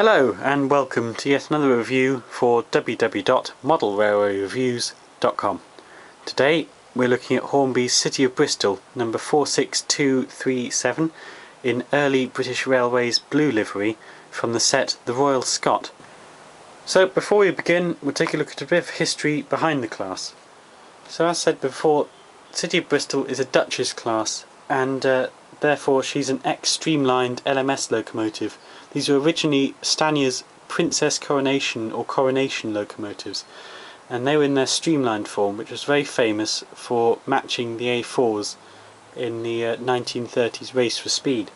Hello and welcome to yet another review for www.modelrailwayreviews.com. Today we're looking at Hornby's City of Bristol number 46237 in early British Railways blue livery from the set The Royal Scot. So before we begin, we'll take a look at a bit of history behind the class. So as said before, City of Bristol is a Duchess class and therefore she's an X-streamlined LMS locomotive. These were originally Stanya's Princess Coronation or Coronation locomotives, and they were in their streamlined form, which was very famous for matching the A4s in the 1930s race for speed.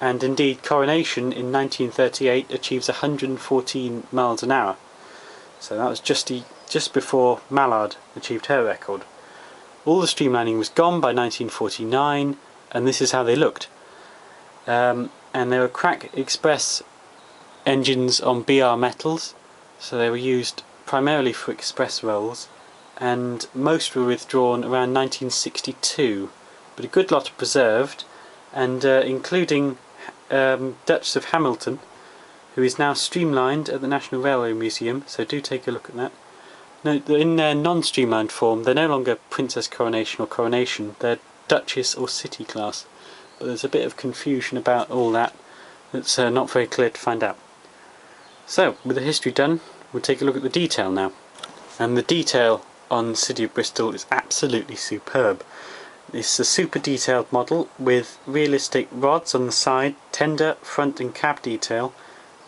And indeed, Coronation in 1938 achieves 114 miles an hour. So that was just before Mallard achieved her record. All the streamlining was gone by 1949, and this is how they looked. And they were crack express engines on BR metals, so they were used primarily for express rolls, and most were withdrawn around 1962, but a good lot are preserved, and including Duchess of Hamilton, who is now streamlined at the National Railway Museum, so do take a look at that. No, in their non-streamlined form, they're no longer Princess Coronation or Coronation, they're Duchess or City class. But there's a bit of confusion about all that that's not very clear to find out. So, with the history done, we'll take a look at the detail now. And the detail on City of Bristol is absolutely superb. It's a super detailed model with realistic rods on the side, tender, front and cab detail,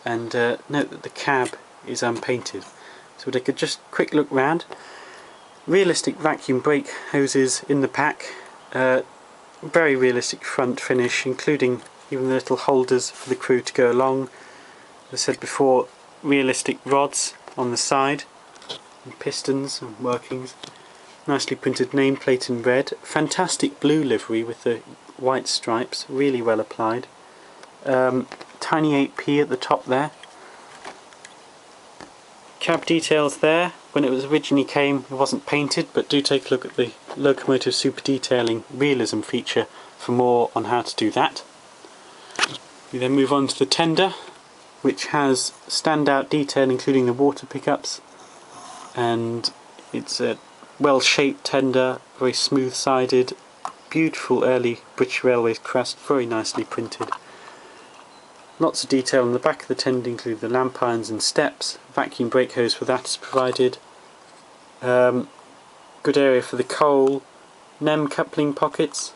and note that the cab is unpainted. So we'll take a just quick look round. Realistic vacuum brake hoses in the pack. Very realistic front finish, including even the little holders for the crew to go along. As I said before, realistic rods on the side, and pistons and workings. Nicely printed nameplate in red. Fantastic blue livery with the white stripes, really well applied. Tiny 8p at the top there. Cab details there. When it was originally came, it wasn't painted, but do take a look at the locomotive super detailing realism feature for more on how to do that. We then move on to the tender, which has standout detail including the water pickups, and it's a well shaped tender, very smooth sided, beautiful early British Railways crest, very nicely printed. Lots of detail on the back of the tender, include the lamp irons and steps. Vacuum brake hose for that is provided. Good area for the coal. NEM coupling pockets.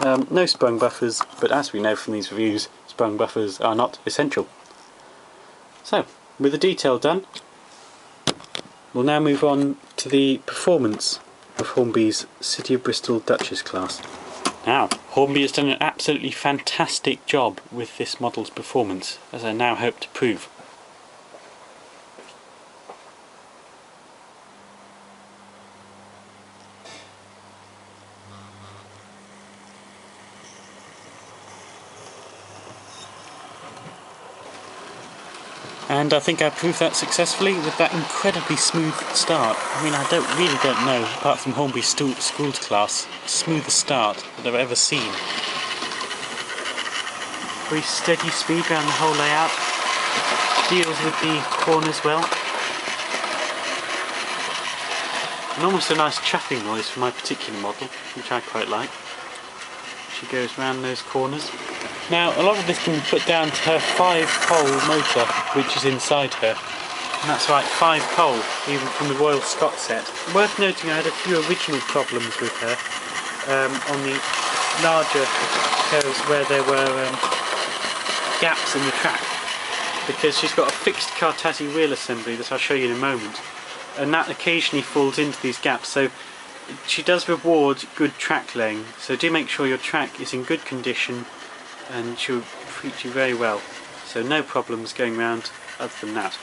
No sprung buffers, but as we know from these reviews, sprung buffers are not essential. So, with the detail done, we'll now move on to the performance of Hornby's City of Bristol Duchess class. Now, Hornby has done an absolutely fantastic job with this model's performance, as I now hope to prove. And I think I proved that successfully with that incredibly smooth start. I mean, I really don't know, apart from Hornby's school's class, smoothest start that I've ever seen. Very steady speed around the whole layout. Deals with the corners well. And almost a nice chaffing noise for my particular model, which I quite like. She goes round those corners. Now, a lot of this can be put down to her 5-pole motor, which is inside her. And that's right, 5-pole, even from the Royal Scot set. Worth noting, I had a few original problems with her on the larger curves where there were gaps in the track, because she's got a fixed Cartazzi wheel assembly that I'll show you in a moment, and that occasionally falls into these gaps. So she does reward good track laying, so do make sure your track is in good condition and she'll treat you very well. So no problems going round other than that.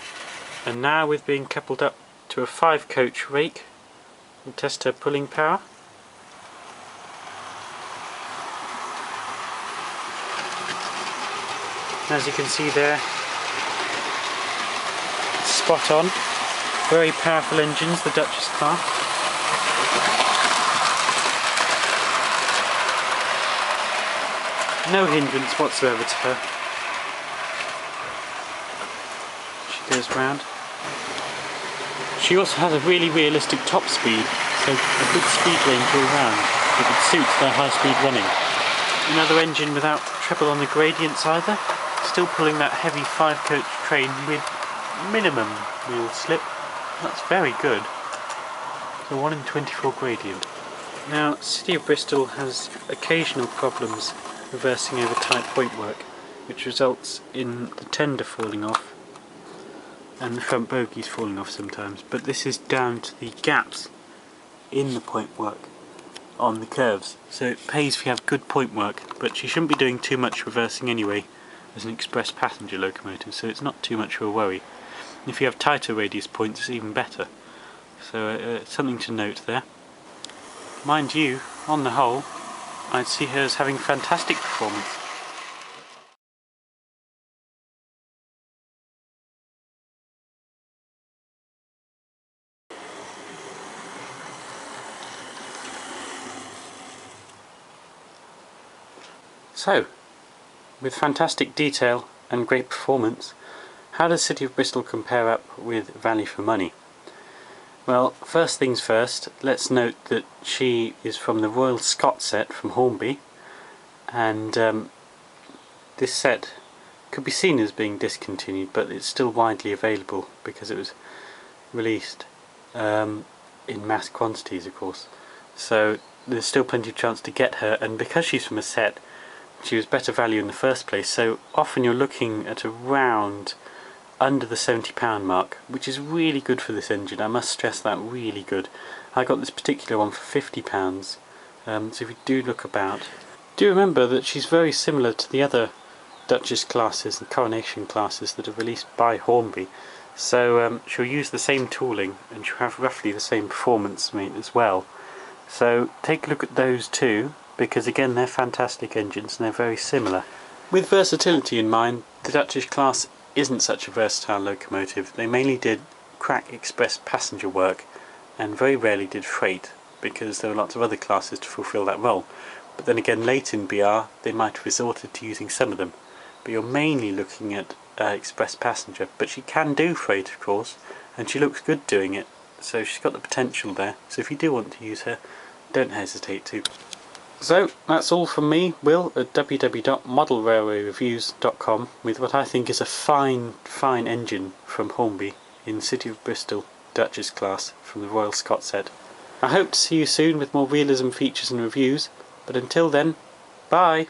And now, with being coupled up to a 5-coach rake, we'll test her pulling power. As you can see there, it's spot on. Very powerful engines, the Duchess class. No hindrance whatsoever to her. goes round. She also has a really realistic top speed, so a good speed range all round that would suit their high speed running. Another engine without treble on the gradients either, still pulling that heavy 5-coach train with minimum wheel slip. That's very good. So 1 in 24 gradient. Now, City of Bristol has occasional problems reversing over tight pointwork, which results in the tender falling off and the front bogies falling off sometimes, but this is down to the gaps in the pointwork on the curves. So it pays if you have good pointwork, but you shouldn't be doing too much reversing anyway as an express passenger locomotive, so it's not too much of a worry. And if you have tighter radius points, it's even better. So something to note there. Mind you, on the whole, I'd see her as having fantastic performance. So, with fantastic detail and great performance, how does City of Bristol compare up with value for money? Well, first things first, let's note that she is from the Royal Scot set from Hornby, and this set could be seen as being discontinued, but it's still widely available because it was released in mass quantities, of course. So there's still plenty of chance to get her, and because she's from a set, she was better value in the first place, so often you're looking at around under the £70 mark, which is really good for this engine. I must stress that, really good. I got this particular one for £50, so if you do look about, do remember that she's very similar to the other Duchess classes and Coronation classes that are released by Hornby, so she'll use the same tooling and she'll have roughly the same performance as well. So take a look at those two, because again they're fantastic engines and they're very similar. With versatility in mind, the Duchess class isn't such a versatile locomotive. They mainly did crack express passenger work and very rarely did freight, because there were lots of other classes to fulfill that role. But then again, late in BR they might have resorted to using some of them, but you're mainly looking at express passenger. But she can do freight, of course, and she looks good doing it, so she's got the potential there. So if you do want to use her, don't hesitate to. So that's all from me, Will, at www.modelrailwayreviews.com, with what I think is a fine engine from Hornby in City of Bristol Duchess class from the Royal Scot set. I hope to see you soon with more realism features and reviews, but until then, bye!